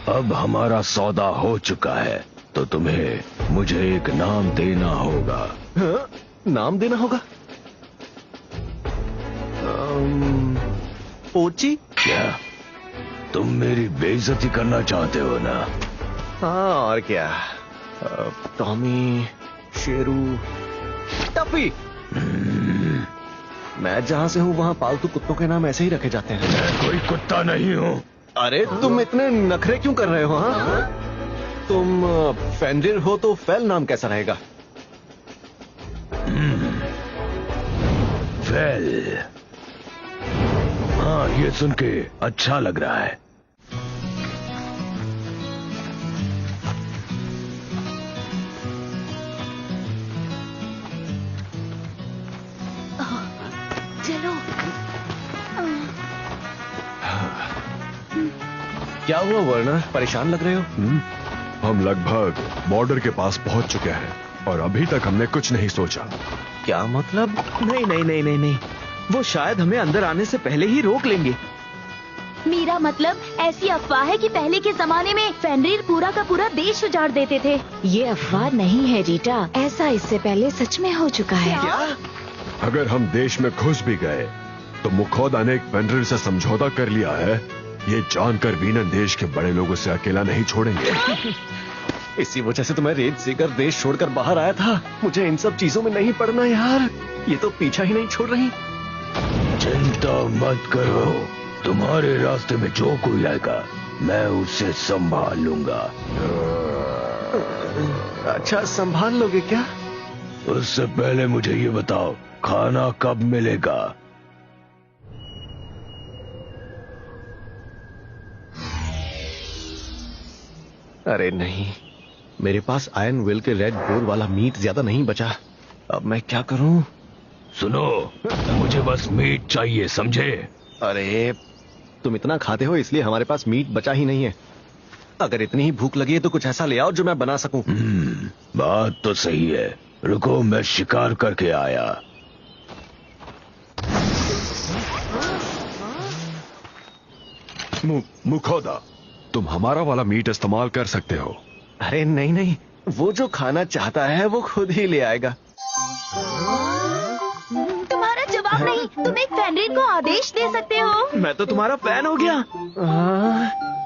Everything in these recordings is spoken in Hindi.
अब हमारा सौदा हो चुका है, तो तुम्हें मुझे एक नाम देना होगा। हाँ? नाम देना होगा? पोची? क्या तुम मेरी बेइज्जती करना चाहते हो ना? हाँ, और क्या? Tommy, Sheru, Tuffy. मैं जहां से हूं वहां पालतू कुत्तों के नाम ऐसे ही रखे जाते हैं। मैं कोई कुत्ता नहीं हूं। अरे तुम इतने नखरे क्यों कर रहे हो? हाँ, तुम फेंडिर हो तो फेल नाम कैसा रहेगा? फेल, हाँ, ये सुन के अच्छा लग रहा है। चलो। क्या हुआ वर्नर, परेशान लग रहे हो? हम लगभग बॉर्डर के पास पहुंच चुके हैं और अभी तक हमने कुछ नहीं सोचा। क्या मतलब? नहीं नहीं नहीं नहीं नहीं, वो शायद हमें अंदर आने से पहले ही रोक लेंगे। मेरा मतलब ऐसी अफवाह है कि पहले के जमाने में फेनरिर पूरा का पूरा देश उजाड़ देते थे। ये अफवाह नहीं है रीटा, ऐसा इससे पहले सच में हो चुका है। क्या? अगर हम देश में घुस भी गए तो मुखौदा ने एक फेंड्रिर से समझौता कर लिया है। ये जानकर वीनन देश के बड़े लोगों से अकेला नहीं छोड़ेंगे। इसी वजह से तो मैं रेड सीकर देश छोड़कर बाहर आया था। मुझे इन सब चीजों में नहीं पड़ना यार। ये तो पीछा ही नहीं छोड़ रही। चिंता मत करो, तुम्हारे रास्ते में जो कोई आएगा मैं उसे संभाल लूंगा। अच्छा, संभाल लोगे क्या? उससे पहले मुझे ये बताओ, खाना कब मिलेगा? अरे नहीं, मेरे पास आयरन विल के रेड बोर वाला मीट ज्यादा नहीं बचा। अब मैं क्या करूं? सुनो, मुझे बस मीट चाहिए, समझे? अरे तुम इतना खाते हो इसलिए हमारे पास मीट बचा ही नहीं है। अगर इतनी ही भूख लगी है तो कुछ ऐसा ले आओ जो मैं बना सकूं। बात तो सही है, रुको मैं शिकार करके आया। मुखौदा, तुम हमारा वाला मीट इस्तेमाल कर सकते हो। अरे नहीं नहीं, वो जो खाना चाहता है वो खुद ही ले आएगा। तुम्हारा जवाब नहीं, तुम एक फेनरिर को आदेश दे सकते हो। मैं तो तुम्हारा फैन हो गया।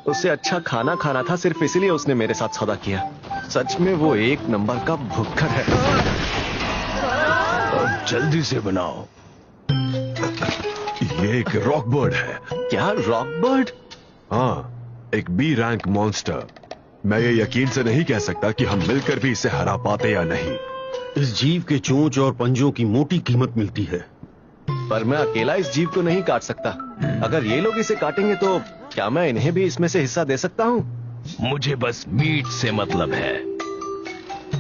उसे अच्छा खाना खाना था, सिर्फ इसीलिए उसने मेरे साथ सौदा किया। सच में वो एक नंबर का भुक्कड़ है। अब जल्दी से बनाओ। ये एक रॉक बर्ड है। क्या रॉक बर्ड? हाँ, एक बी रैंक मॉन्स्टर। मैं ये यकीन से नहीं कह सकता कि हम मिलकर भी इसे हरा पाते या नहीं। इस जीव के चोंच और पंजों की मोटी कीमत मिलती है, पर मैं अकेला इस जीव को नहीं काट सकता। अगर ये लोग इसे काटेंगे तो क्या मैं इन्हें भी इसमें से हिस्सा दे सकता हूँ? मुझे बस मीट से मतलब है।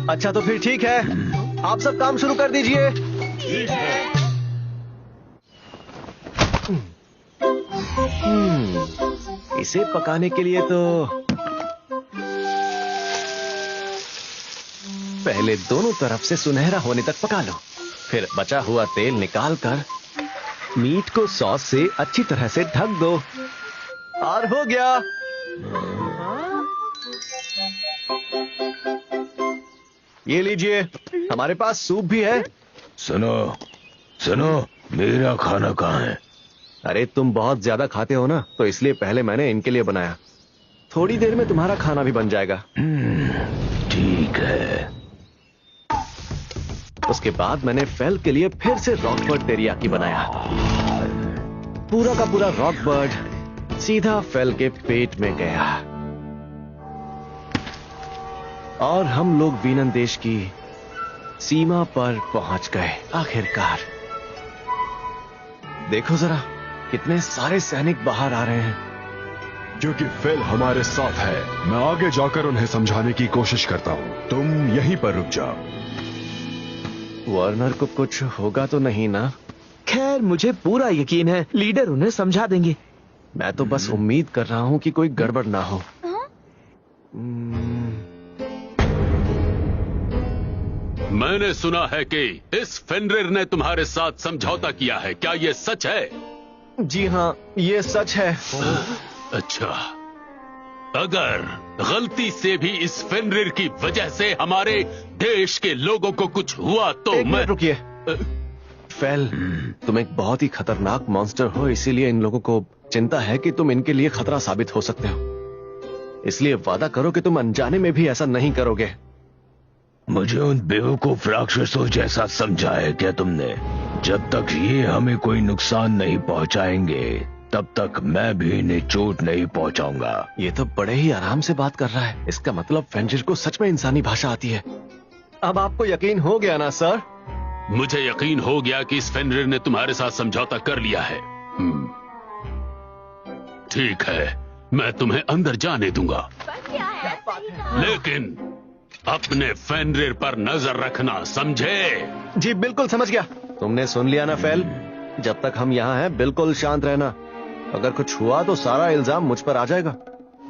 अच्छा तो फिर ठीक है, आप सब काम शुरू कर दीजिए। इसे पकाने के लिए तो पहले दोनों तरफ से सुनहरा होने तक पका लो। फिर बचा हुआ तेल निकालकर मीट को सॉस से अच्छी तरह से ढक दो। और हो गया। ये लीजिए, हमारे पास सूप भी है। सुनो सुनो, मेरा खाना कहाँ है? अरे तुम बहुत ज्यादा खाते हो ना, तो इसलिए पहले मैंने इनके लिए बनाया। थोड़ी देर में तुम्हारा खाना भी बन जाएगा। ठीक है। उसके बाद मैंने फेल के लिए फिर से रॉक बर्ड टेरियाकी बनाया। पूरा का पूरा रॉक बर्ड सीधा फेल के पेट में गया और हम लोग वीनन देश की सीमा पर पहुंच गए आखिरकार। देखो जरा, कितने सारे सैनिक बाहर आ रहे हैं। क्योंकि फेल हमारे साथ है, मैं आगे जाकर उन्हें समझाने की कोशिश करता हूँ। तुम यहीं पर रुक जाओ। वार्नर को कुछ होगा तो नहीं ना? खैर, मुझे पूरा यकीन है लीडर उन्हें समझा देंगे। मैं तो बस उम्मीद कर रहा हूं कि कोई गड़बड़ ना हो। मैंने सुना है कि इस फेनरिर ने तुम्हारे साथ समझौता किया है, क्या ये सच है? जी हाँ, ये सच है। अच्छा, अगर गलती से भी इस फेनरिर की वजह से हमारे देश के लोगों को कुछ हुआ तो एक मैं मिनट रुकिए। फेल, तुम एक बहुत ही खतरनाक मॉन्स्टर हो, इसीलिए इन लोगों को चिंता है कि तुम इनके लिए खतरा साबित हो सकते हो। इसलिए वादा करो कि तुम अनजाने में भी ऐसा नहीं करोगे। मुझे उन बेवकूफ राक्षसों जैसा समझा है क्या तुमने? जब तक ये हमें कोई नुकसान नहीं पहुंचाएंगे तब तक मैं भी इन्हें चोट नहीं पहुंचाऊंगा। ये तो बड़े ही आराम से बात कर रहा है। इसका मतलब फेनरिर को सच में इंसानी भाषा आती है। अब आपको यकीन हो गया ना सर? मुझे यकीन हो गया कि इस फेनरिर ने तुम्हारे साथ समझौता कर लिया है। ठीक है, मैं तुम्हें अंदर जाने दूंगा, लेकिन अपने फेनरिर पर नजर रखना, समझे? जी बिल्कुल समझ गया। तुमने सुन लिया ना फेल, जब तक हम यहाँ हैं बिल्कुल शांत रहना। अगर कुछ हुआ तो सारा इल्जाम मुझ पर आ जाएगा।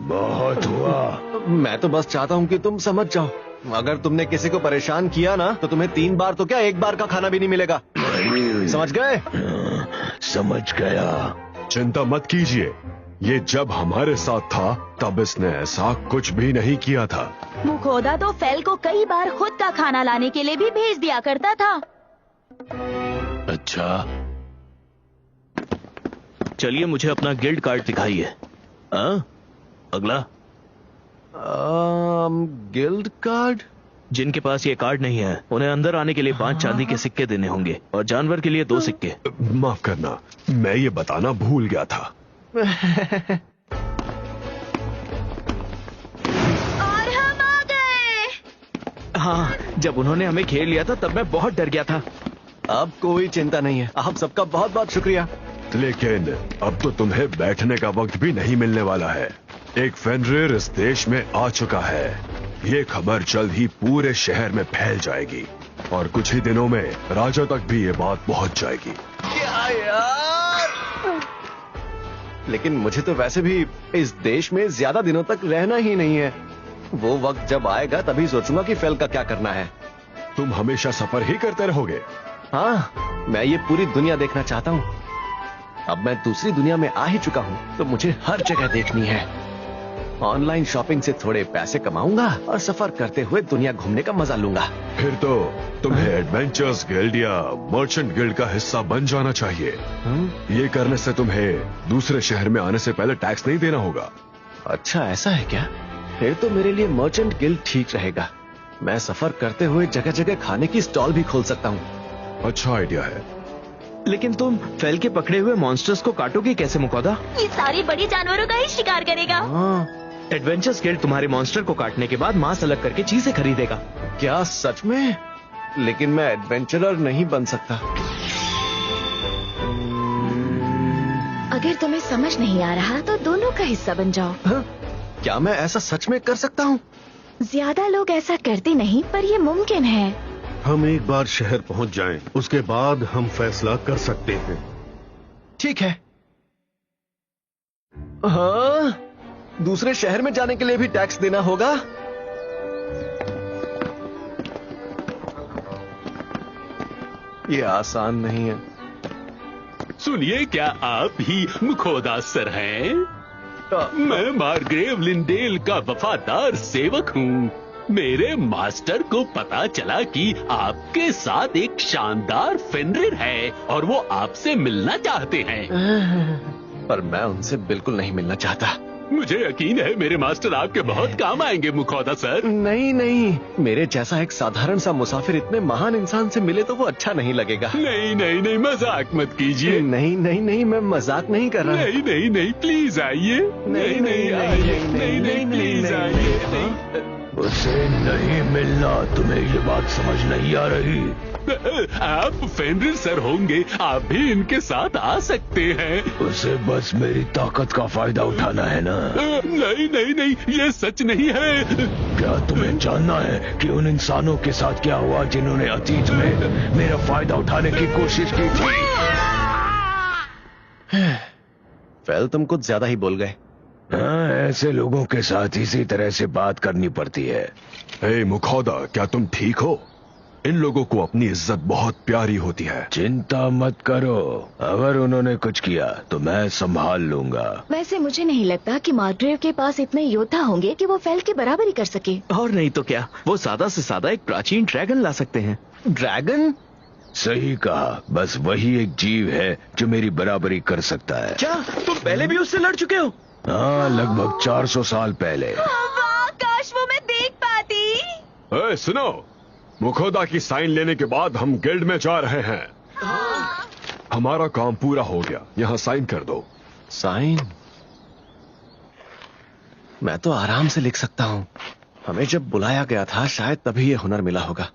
बहुत हुआ। मैं तो बस चाहता हूँ कि तुम समझ जाओ। अगर तुमने किसी को परेशान किया ना तो तुम्हें 3 बार तो क्या 1 बार का खाना भी नहीं मिलेगा। समझ गए? समझ गया। चिंता मत कीजिए, ये जब हमारे साथ था तब इसने ऐसा कुछ भी नहीं किया था। मुखोदा तो फेल को कई बार खुद का खाना लाने के लिए भी भेज दिया करता था। अच्छा, चलिए मुझे अपना गिल्ड कार्ड दिखाइए। अगला। Guild card? जिनके पास ये कार्ड नहीं है उन्हें अंदर आने के लिए 5 चांदी के सिक्के देने होंगे और जानवर के लिए 2 सिक्के। माफ करना, मैं ये बताना भूल गया था। और हम आ गए। हाँ, जब उन्होंने हमें घेर लिया था तब मैं बहुत डर गया था। अब कोई चिंता नहीं है। आप सबका बहुत बहुत शुक्रिया। लेकिन अब तो तुम्हें बैठने का वक्त भी नहीं मिलने वाला है। एक फेनरिर इस देश में आ चुका है। ये खबर जल्द ही पूरे शहर में फैल जाएगी और कुछ ही दिनों में राजा तक भी ये बात पहुंच जाएगी। क्या यार? लेकिन मुझे तो वैसे भी इस देश में ज्यादा दिनों तक रहना ही नहीं है। वो वक्त जब आएगा तभी सोचूंगा कि फेल का क्या करना है। तुम हमेशा सफर ही करते रहोगे? हाँ, मैं ये पूरी दुनिया देखना चाहता हूँ। अब मैं दूसरी दुनिया में आ ही चुका हूँ तो मुझे हर जगह देखनी है। ऑनलाइन शॉपिंग से थोड़े पैसे कमाऊंगा और सफर करते हुए दुनिया घूमने का मजा लूंगा। फिर तो तुम्हें एडवेंचर्स गिल्ड या मर्चेंट गिल्ड का हिस्सा बन जाना चाहिए। ये करने से तुम्हें दूसरे शहर में आने से पहले टैक्स नहीं देना होगा। अच्छा, ऐसा है क्या? फिर तो मेरे लिए मर्चेंट गिल्ड ठीक रहेगा। मैं सफर करते हुए जगह जगह खाने की स्टॉल भी खोल सकता हूँ। अच्छा आइडिया है। लेकिन तुम फेल के पकड़े हुए मॉन्स्टर्स को काटोगे कैसे मुखौदा? ये सारे बड़े जानवरों का ही शिकार करेगा। एडवेंचर्स गिल्ड तुम्हारे मॉन्स्टर को काटने के बाद मांस अलग करके चीजें खरीदेगा। क्या सच में? लेकिन मैं एडवेंचरर नहीं बन सकता। अगर तुम्हें समझ नहीं आ रहा तो दोनों का हिस्सा बन जाओ। क्या मैं ऐसा सच में कर सकता हूँ? ज्यादा लोग ऐसा करते नहीं पर ये मुमकिन है। हम एक बार शहर पहुंच जाएं, उसके बाद हम फैसला कर सकते हैं। ठीक है। हाँ, दूसरे शहर में जाने के लिए भी टैक्स देना होगा? ये आसान नहीं है। सुनिए, क्या आप ही मुखौदा सर हैं? मैं मार्ग्रेव लिंडेल का वफादार सेवक हूँ। मेरे मास्टर को पता चला कि आपके साथ एक शानदार फेनरिर है और वो आपसे मिलना चाहते हैं। पर मैं उनसे बिल्कुल नहीं मिलना चाहता। मुझे यकीन है मेरे मास्टर आपके बहुत काम आएंगे मुखौदा सर। नहीं नहीं, मेरे जैसा एक साधारण सा मुसाफिर इतने महान इंसान से मिले तो वो अच्छा नहीं लगेगा। नहीं नहीं नहीं, मजाक मत कीजिए। नहीं नहीं नहीं, मैं मजाक नहीं कर रहा। नहीं नहीं नहीं, प्लीज आइए। नहीं नहीं आइए, नहीं नहीं प्लीज आइए। उसे नहीं मिलना, तुम्हें ये बात समझ नहीं आ रही? आप फेनरिर सर होंगे, आप भी इनके साथ आ सकते हैं। उसे बस मेरी ताकत का फायदा उठाना है ना? नहीं नहीं नहीं, ये सच नहीं है। क्या तुम्हें जानना है कि उन इंसानों के साथ क्या हुआ जिन्होंने अतीत में मेरा फायदा उठाने की कोशिश की थी? फेल, तुम कुछ ज्यादा ही बोल गए। हाँ, ऐसे लोगों के साथ इसी तरह से बात करनी पड़ती है। हे मुखौदा, क्या तुम ठीक हो? इन लोगों को अपनी इज्जत बहुत प्यारी होती है। चिंता मत करो, अगर उन्होंने कुछ किया तो मैं संभाल लूंगा। वैसे मुझे नहीं लगता कि मार्ग्रेव के पास इतने योद्धा होंगे कि वो फेल की बराबरी कर सके। और नहीं तो क्या, वो सादा से सादा एक प्राचीन ड्रैगन ला सकते हैं। ड्रैगन? सही कहा, बस वही एक जीव है जो मेरी बराबरी कर सकता है। क्या तुम पहले भी उससे लड़ चुके हो? हाँ, लगभग 400 साल पहले। वाह, काश वो मैं देख पाती। ए, सुनो, मुखोदा की साइन लेने के बाद हम गिल्ड में जा रहे हैं। हमारा काम पूरा हो गया, यहाँ साइन कर दो। साइन? मैं तो आराम से लिख सकता हूँ। हमें जब बुलाया गया था शायद तभी ये हुनर मिला होगा।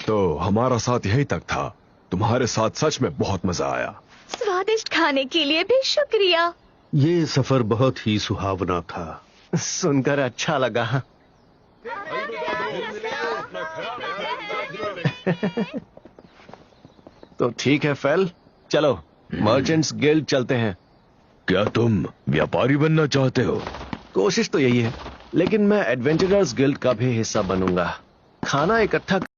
तो हमारा साथ यहीं तक था। तुम्हारे साथ सच में बहुत मजा आया। स्वादिष्ट खाने के लिए भी शुक्रिया। ये सफर बहुत ही सुहावना था। सुनकर अच्छा लगा। तो ठीक है फेल, चलो मर्चेंट्स गिल्ड चलते हैं। क्या तुम व्यापारी बनना चाहते हो? कोशिश तो यही है, लेकिन मैं एडवेंचरर्स गिल्ड का भी हिस्सा बनूंगा। खाना इकट्ठा